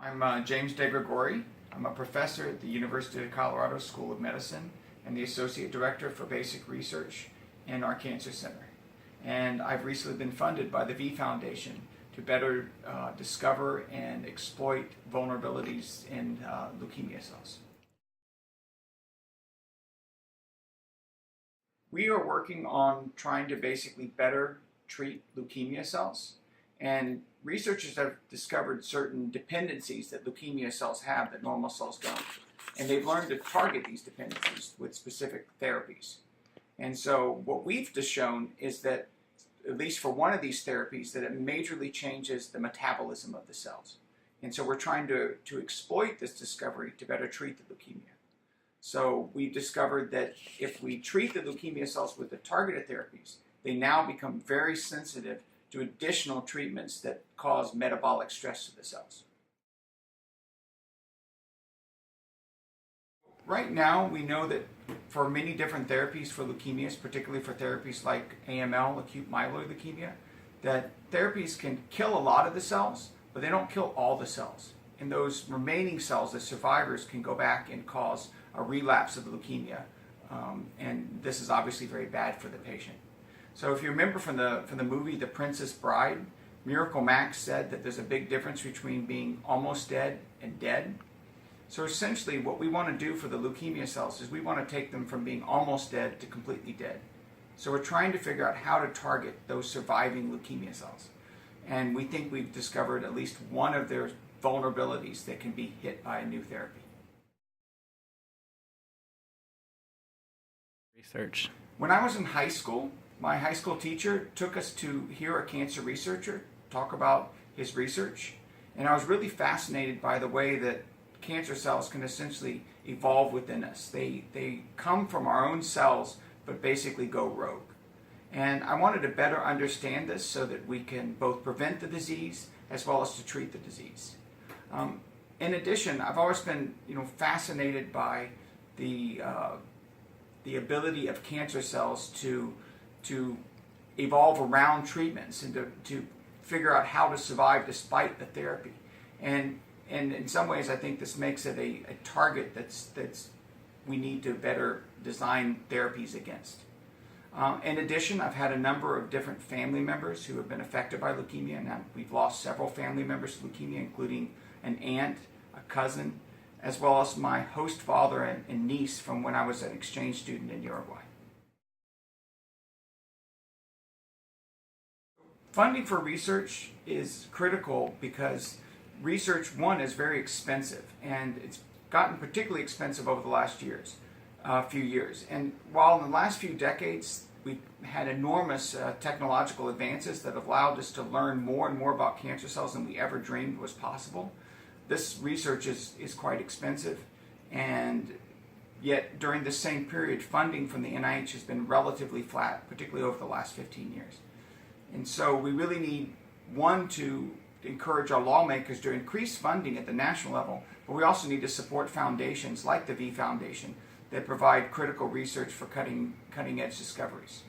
I'm James DeGregori. I'm a professor at the University of Colorado School of Medicine and the Associate Director for Basic Research in our Cancer Center. And I've recently been funded by the V Foundation to better discover and exploit vulnerabilities in leukemia cells. We are working on trying to basically better treat leukemia cells. And researchers have discovered certain dependencies that leukemia cells have that normal cells don't. And they've learned to target these dependencies with specific therapies. And so what we've just shown is that, at least for one of these therapies, that it majorly changes the metabolism of the cells. And so we're trying to exploit this discovery to better treat the leukemia. So we've discovered that if we treat the leukemia cells with the targeted therapies, they now become very sensitive to additional treatments that cause metabolic stress to the cells. Right now, we know that for many different therapies for leukemias, particularly for therapies like AML, acute myeloid leukemia, that therapies can kill a lot of the cells, but they don't kill all the cells. And those remaining cells, the survivors, can go back and cause a relapse of the leukemia. And this is obviously very bad for the patient. So if you remember from the movie The Princess Bride, Miracle Max said that there's a big difference between being almost dead and dead. So essentially what we want to do for the leukemia cells is we want to take them from being almost dead to completely dead. So we're trying to figure out how to target those surviving leukemia cells. And we think we've discovered at least one of their vulnerabilities that can be hit by a new therapy. Research. When I was in high school, my high school teacher took us to hear a cancer researcher talk about his research. And I was really fascinated by the way that cancer cells can essentially evolve within us. They come from our own cells, but basically go rogue. And I wanted to better understand this so that we can both prevent the disease as well as to treat the disease. In addition, I've always been fascinated by the ability of cancer cells to evolve around treatments and to figure out how to survive despite the therapy. And in some ways, I think this makes it a target that's we need to better design therapies against. In addition, I've had a number of different family members who have been affected by leukemia, and we've lost several family members to leukemia, including an aunt, a cousin, as well as my host father and niece from when I was an exchange student in Uruguay. Funding for research is critical because research, one, is very expensive, and it's gotten particularly expensive over the last few years. And while in the last few decades we've had enormous technological advances that have allowed us to learn more and more about cancer cells than we ever dreamed was possible, this research is quite expensive, and yet during the same period funding from the NIH has been relatively flat, particularly over the last 15 years. And so we really need, one, to encourage our lawmakers to increase funding at the national level, but we also need to support foundations like the V Foundation that provide critical research for cutting edge discoveries.